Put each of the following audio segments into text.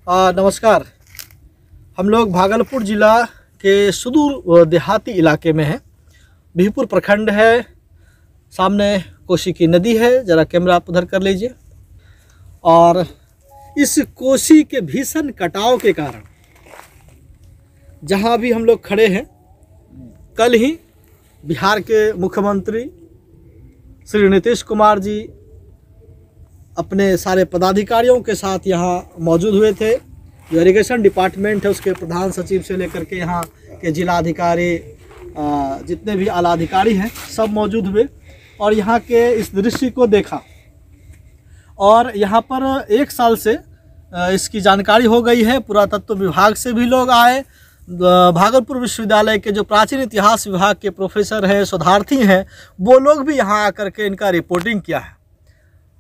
नमस्कार। हम लोग भागलपुर ज़िला के सुदूर देहाती इलाके में हैं। बिहपुर प्रखंड है, सामने कोसी की नदी है, ज़रा कैमरा आप उधर कर लीजिए। और इस कोसी के भीषण कटाव के कारण जहाँ भी हम लोग खड़े हैं, कल ही बिहार के मुख्यमंत्री श्री नीतीश कुमार जी अपने सारे पदाधिकारियों के साथ यहाँ मौजूद हुए थे। जो इरिगेशन डिपार्टमेंट है उसके प्रधान सचिव से लेकर के यहाँ के जिला अधिकारी, जितने भी आला अधिकारी हैं, सब मौजूद हुए और यहाँ के इस दृश्य को देखा। और यहाँ पर 1 साल से इसकी जानकारी हो गई है। पुरातत्व विभाग से भी लोग आए, भागलपुर विश्वविद्यालय के जो प्राचीन इतिहास विभाग के प्रोफेसर हैं, शोधार्थी हैं, वो लोग भी यहाँ आकर के इनका रिपोर्टिंग किया है।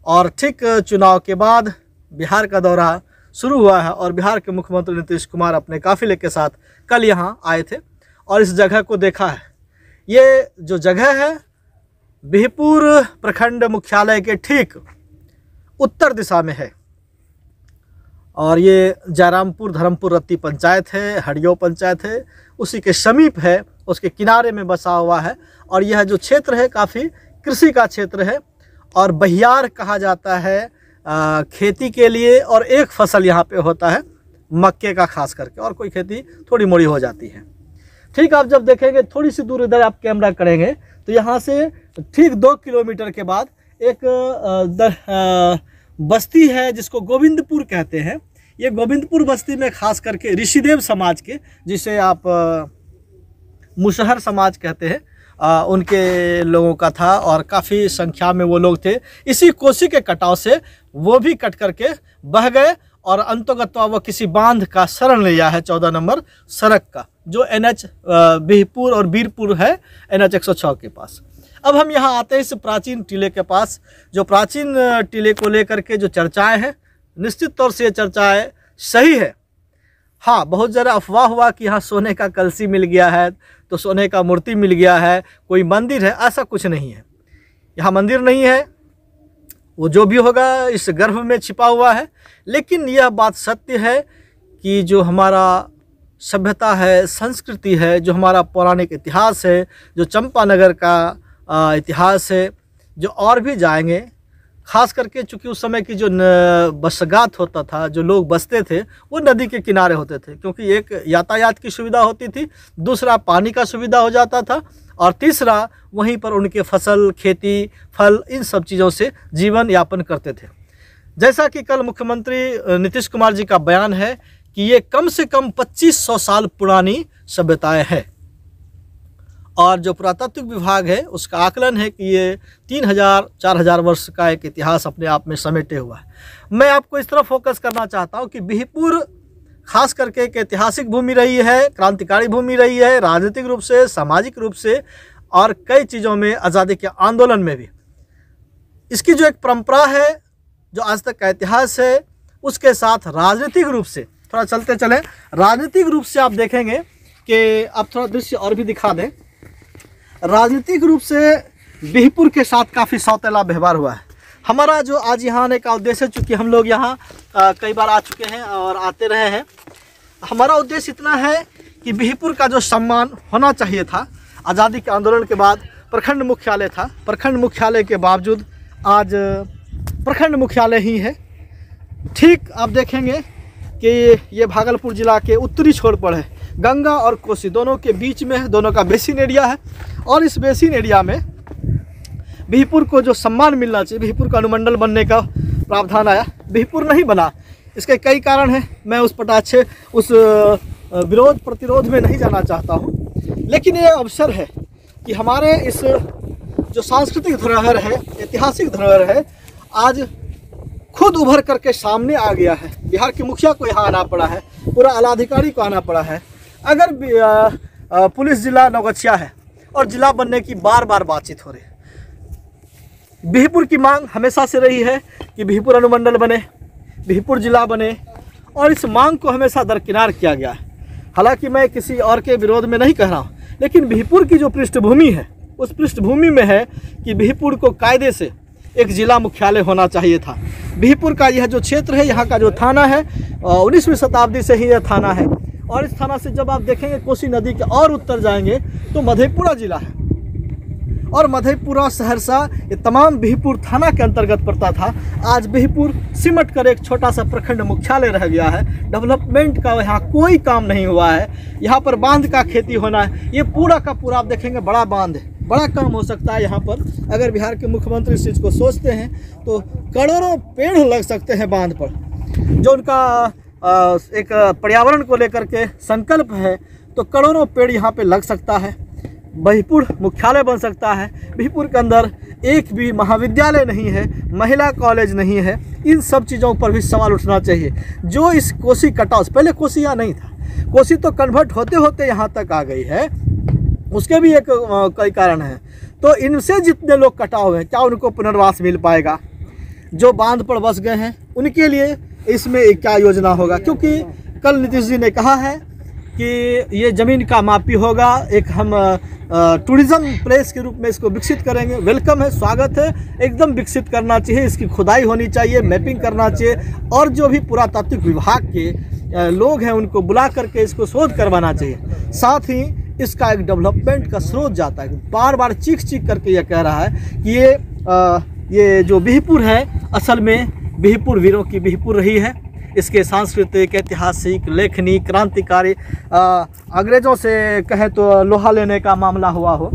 और ठीक चुनाव के बाद बिहार का दौरा शुरू हुआ है और बिहार के मुख्यमंत्री नीतीश कुमार अपने काफिले के साथ कल यहाँ आए थे और इस जगह को देखा है। ये जो जगह है बिहपुर प्रखंड मुख्यालय के ठीक उत्तर दिशा में है और ये जयरामपुर धर्मपुर रत्ती पंचायत है, हरियो पंचायत है, उसी के समीप है, उसके किनारे में बसा हुआ है। और यह जो क्षेत्र है काफ़ी कृषि का क्षेत्र है और बहियार कहा जाता है खेती के लिए। और एक फसल यहाँ पे होता है मक्के का खास करके, और कोई खेती थोड़ी मोड़ी हो जाती है। ठीक, आप जब देखेंगे थोड़ी सी दूर इधर आप कैमरा करेंगे तो यहाँ से ठीक 2 किलोमीटर के बाद एक बस्ती है जिसको गोविंदपुर कहते हैं। ये गोविंदपुर बस्ती में खास करके ऋषिदेव समाज के, जिसे आप मुसहर समाज कहते हैं, उनके लोगों का था और काफ़ी संख्या में वो लोग थे। इसी कोसी के कटाव से वो भी कट करके बह गए और अंतोगत्वा वो किसी बांध का शरण लिया है 14 नंबर सड़क का, जो NH बिहपुर और बीरपुर है, NH 106 के पास। अब हम यहाँ आते हैं इस प्राचीन टीले के पास। जो प्राचीन टीले को लेकर के जो चर्चाएं हैं, निश्चित तौर से ये चर्चाएं सही है। हाँ, बहुत ज़रा अफवाह हुआ कि यहाँ सोने का कलसी मिल गया है, तो सोने का मूर्ति मिल गया है, कोई मंदिर है, ऐसा कुछ नहीं है। यहाँ मंदिर नहीं है, वो जो भी होगा इस गर्भ में छिपा हुआ है। लेकिन यह बात सत्य है कि जो हमारा सभ्यता है, संस्कृति है, जो हमारा पौराणिक इतिहास है, जो चंपानगर का इतिहास है, जो और भी जाएंगे, खास करके चूँकि उस समय की जो बसगात होता था, जो लोग बसते थे, वो नदी के किनारे होते थे, क्योंकि एक यातायात की सुविधा होती थी, दूसरा पानी का सुविधा हो जाता था, और तीसरा वहीं पर उनके फसल, खेती, फल, इन सब चीज़ों से जीवन यापन करते थे। जैसा कि कल मुख्यमंत्री नीतीश कुमार जी का बयान है कि ये कम से कम 2500 साल पुरानी सभ्यताएँ हैं। और जो पुरातत्व विभाग है उसका आकलन है कि ये 3000-4000 वर्ष का एक इतिहास अपने आप में समेटे हुआ है। मैं आपको इस तरह फोकस करना चाहता हूँ कि बिहपुर खास करके एक ऐतिहासिक भूमि रही है, क्रांतिकारी भूमि रही है, राजनीतिक रूप से, सामाजिक रूप से और कई चीज़ों में, आज़ादी के आंदोलन में भी। इसकी जो एक परंपरा है, जो आज तक का इतिहास है, उसके साथ राजनीतिक रूप से थोड़ा चलते चलें। राजनीतिक रूप से आप देखेंगे कि आप थोड़ा दृश्य और भी दिखा दें। राजनीतिक रूप से बिहपुर के साथ काफ़ी सौतेला व्यवहार हुआ है। हमारा जो आज यहाँ आने का उद्देश्य, चूँकि हम लोग यहाँ कई बार आ चुके हैं और आते रहे हैं, हमारा उद्देश्य इतना है कि बिहपुर का जो सम्मान होना चाहिए था, आज़ादी के आंदोलन के बाद प्रखंड मुख्यालय था, प्रखंड मुख्यालय के बावजूद आज प्रखंड मुख्यालय ही है। ठीक, आप देखेंगे कि ये भागलपुर ज़िला के उत्तरी छोर पर है, गंगा और कोसी दोनों के बीच में है, दोनों का बेसिन एरिया है। और इस बेसिन एरिया में बिहपुर को जो सम्मान मिलना चाहिए, बिहपुर का अनुमंडल बनने का प्रावधान आया, बिहपुर नहीं बना। इसके कई कारण हैं, मैं उस पटाक्षे उस विरोध प्रतिरोध में नहीं जाना चाहता हूँ। लेकिन ये अवसर है कि हमारे इस जो सांस्कृतिक धरोहर है, ऐतिहासिक धरोहर है, आज खुद उभर करके सामने आ गया है। बिहार के मुखिया को यहाँ आना पड़ा है, पूरा आलाधिकारी को आना पड़ा है। अगर पुलिस जिला नौगछिया है और जिला बनने की बार बार बातचीत हो रही है, बिहपुर की मांग हमेशा से रही है कि बिहपुर अनुमंडल बने, बिहपुर जिला बने, और इस मांग को हमेशा दरकिनार किया गया है। हालांकि मैं किसी और के विरोध में नहीं कह रहा हूँ, लेकिन बिहपुर की जो पृष्ठभूमि है, उस पृष्ठभूमि में है कि बिहपुर को कायदे से एक जिला मुख्यालय होना चाहिए था। बिहिपुर का यह जो क्षेत्र है, यहाँ का जो थाना है 19वीं शताब्दी से ही यह थाना है। और इस थाना से जब आप देखेंगे कोसी नदी के और उत्तर जाएंगे तो मधेपुरा जिला है, और मधेपुरा, सहरसा, ये तमाम बिहिपुर थाना के अंतर्गत पड़ता था। आज बिहिपुर सिमट कर एक छोटा सा प्रखंड मुख्यालय रह गया है। डेवलपमेंट का यहाँ कोई काम नहीं हुआ है। यहाँ पर बांध का खेती होना है, ये पूरा का पूरा आप देखेंगे बड़ा बांध है, बड़ा काम हो सकता है यहाँ पर। अगर बिहार के मुख्यमंत्री इस चीज़ को सोचते हैं तो करोड़ों पेड़ लग सकते हैं बांध पर। जो उनका एक पर्यावरण को लेकर के संकल्प है, तो करोड़ों पेड़ यहाँ पे लग सकता है। बिहिपुर मुख्यालय बन सकता है। बिहिपुर के अंदर एक भी महाविद्यालय नहीं है, महिला कॉलेज नहीं है। इन सब चीज़ों पर भी सवाल उठना चाहिए। जो इस कोसी कटाव, पहले कोसी यहाँ नहीं था, कोसी तो कन्वर्ट होते होते यहाँ तक आ गई है, उसके भी एक कई कारण हैं। तो इनसे जितने लोग कटाव हुए हैं, क्या उनको पुनर्वास मिल पाएगा? जो बांध पर बस गए हैं उनके लिए इसमें क्या योजना होगा? क्योंकि कल नीतीश जी ने कहा है कि ये ज़मीन का मापी होगा, एक हम टूरिज़्म प्लेस के रूप में इसको विकसित करेंगे। वेलकम है, स्वागत है, एकदम विकसित करना चाहिए। इसकी खुदाई होनी चाहिए, मैपिंग करना चाहिए, और जो भी पुरातात्विक विभाग के लोग हैं उनको बुला करके इसको शोध करवाना चाहिए। साथ ही इसका एक डेवलपमेंट का स्रोत जाता है। बार बार चीख करके ये कह रहा है कि ये जो बिहिपुर है, असल में बिहिपुर वीरों की बिहिपुर रही है। इसके सांस्कृतिक, ऐतिहासिक, लेखनी, क्रांतिकारी, अंग्रेज़ों से कहें तो लोहा लेने का मामला हुआ हो,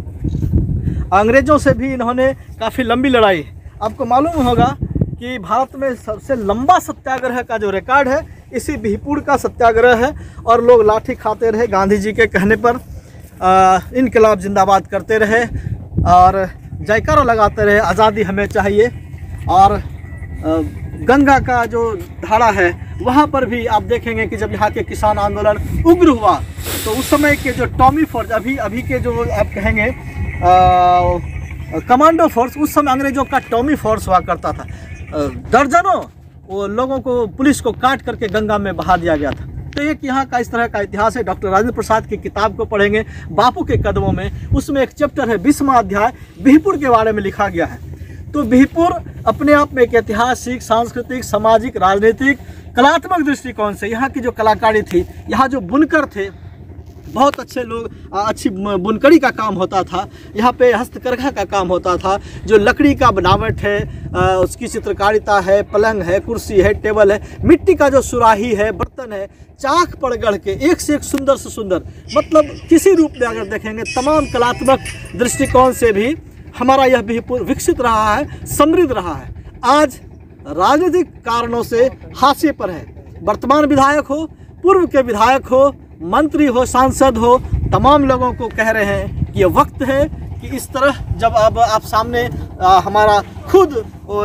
अंग्रेज़ों से भी इन्होंने काफ़ी लंबी लड़ाई। आपको मालूम होगा कि भारत में सबसे लंबा सत्याग्रह का जो रिकॉर्ड है इसी बिहिपुर का सत्याग्रह है। और लोग लाठी खाते रहे, गांधी जी के कहने पर इनकलाब जिंदाबाद करते रहे और जयकारा लगाते रहे, आज़ादी हमें चाहिए। और गंगा का जो धारा है वहाँ पर भी आप देखेंगे कि जब यहाँ के किसान आंदोलन उग्र हुआ तो उस समय के जो टॉमी फोर्स, अभी के जो आप कहेंगे कमांडो फोर्स, उस समय अंग्रेज़ों का टॉमी फोर्स हुआ करता था। दर्जनों वो लोगों को, पुलिस को काट करके गंगा में बहा दिया गया था। तो एक यहाँ का इस तरह का इतिहास है। डॉक्टर राजेंद्र प्रसाद की किताब को पढ़ेंगे, बापू के कदमों में, उसमें एक चैप्टर है 20वां अध्याय बिहिपुर के बारे में लिखा गया है। तो बिहिपुर अपने आप में एक ऐतिहासिक, सांस्कृतिक, सामाजिक, राजनीतिक, कलात्मक दृष्टिकोण से यहाँ की जो कलाकारी थी, यहाँ जो बुनकर थे, बहुत अच्छे लोग, अच्छी बुनकरी का काम होता था, यहाँ पे हस्तकरघा का काम होता था। जो लकड़ी का बनावट है, उसकी चित्रकारिता है, पलंग है, कुर्सी है, टेबल है, मिट्टी का जो सुराही है, बर्तन है, चाक पर गढ़ के एक से एक सुंदर से सुंदर, मतलब किसी रूप में अगर देखेंगे तमाम कलात्मक दृष्टिकोण से भी हमारा यह बिहिपुर विकसित रहा है, समृद्ध रहा है। आज राजनीतिक कारणों से हाशिए पर है। वर्तमान विधायक हो, पूर्व के विधायक हो, मंत्री हो, सांसद हो, तमाम लोगों को कह रहे हैं कि ये वक्त है कि इस तरह जब अब आप सामने हमारा खुद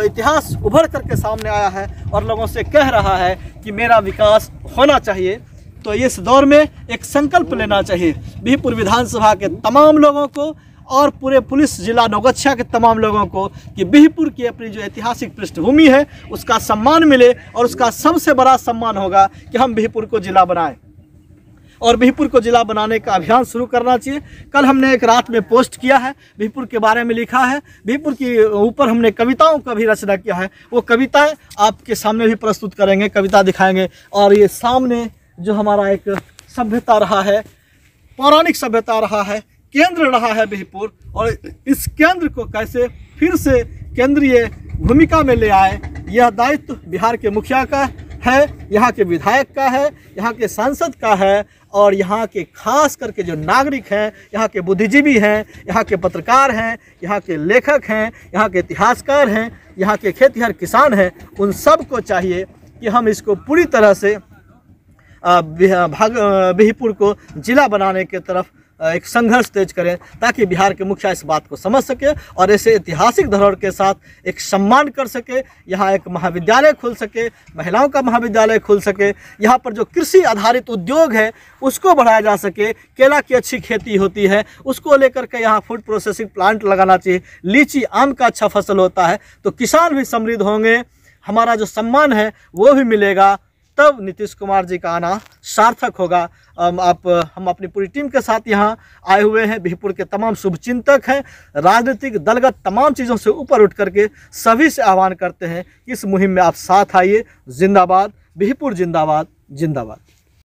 इतिहास उभर करके सामने आया है और लोगों से कह रहा है कि मेरा विकास होना चाहिए, तो इस दौर में एक संकल्प लेना चाहिए बिहिपुर विधानसभा के तमाम लोगों को और पूरे पुलिस जिला नौगछिया के तमाम लोगों को कि बिहिपुर की अपनी जो ऐतिहासिक पृष्ठभूमि है उसका सम्मान मिले। और उसका सबसे बड़ा सम्मान होगा कि हम बिहिपुर को जिला बनाएं और बिहिपुर को जिला बनाने का अभियान शुरू करना चाहिए। कल हमने एक रात में पोस्ट किया है, बिहिपुर के बारे में लिखा है, बिहिपुर के ऊपर हमने कविताओं का भी रचना किया है। वो कविताएं आपके सामने भी प्रस्तुत करेंगे, कविता दिखाएंगे। और ये सामने जो हमारा एक सभ्यता रहा है, पौराणिक सभ्यता रहा है, केंद्र रहा है बिहिपुर, और इस केंद्र को कैसे फिर से केंद्रीय भूमिका में ले आए, यह दायित्व बिहार के मुखिया का है, यहाँ के विधायक का है, यहाँ के सांसद का है, और यहाँ के खास करके जो नागरिक हैं, यहाँ के बुद्धिजीवी हैं, यहाँ के पत्रकार हैं, यहाँ के लेखक हैं, यहाँ के इतिहासकार हैं, यहाँ के खेतिहर किसान हैं, उन सब को चाहिए कि हम इसको पूरी तरह से बिहिपुर को जिला बनाने के तरफ एक संघर्ष तेज करें, ताकि बिहार के मुखिया इस बात को समझ सके और ऐसे ऐतिहासिक धरोहर के साथ एक सम्मान कर सके। यहाँ एक महाविद्यालय खुल सके, महिलाओं का महाविद्यालय खुल सके, यहाँ पर जो कृषि आधारित उद्योग है उसको बढ़ाया जा सके। केला की अच्छी खेती होती है, उसको लेकर के यहाँ फूड प्रोसेसिंग प्लांट लगाना चाहिए। लीची, आम का अच्छा फसल होता है, तो किसान भी समृद्ध होंगे, हमारा जो सम्मान है वो भी मिलेगा। तब नीतीश कुमार जी का आना सार्थक होगा। हम अपनी पूरी टीम के साथ यहाँ आए हुए हैं। बिहपुर के तमाम शुभचिंतक हैं, राजनीतिक दलगत तमाम चीज़ों से ऊपर उठ करके सभी से आह्वान करते हैं कि इस मुहिम में आप साथ आइए। जिंदाबाद बिहपुर, जिंदाबाद जिंदाबाद।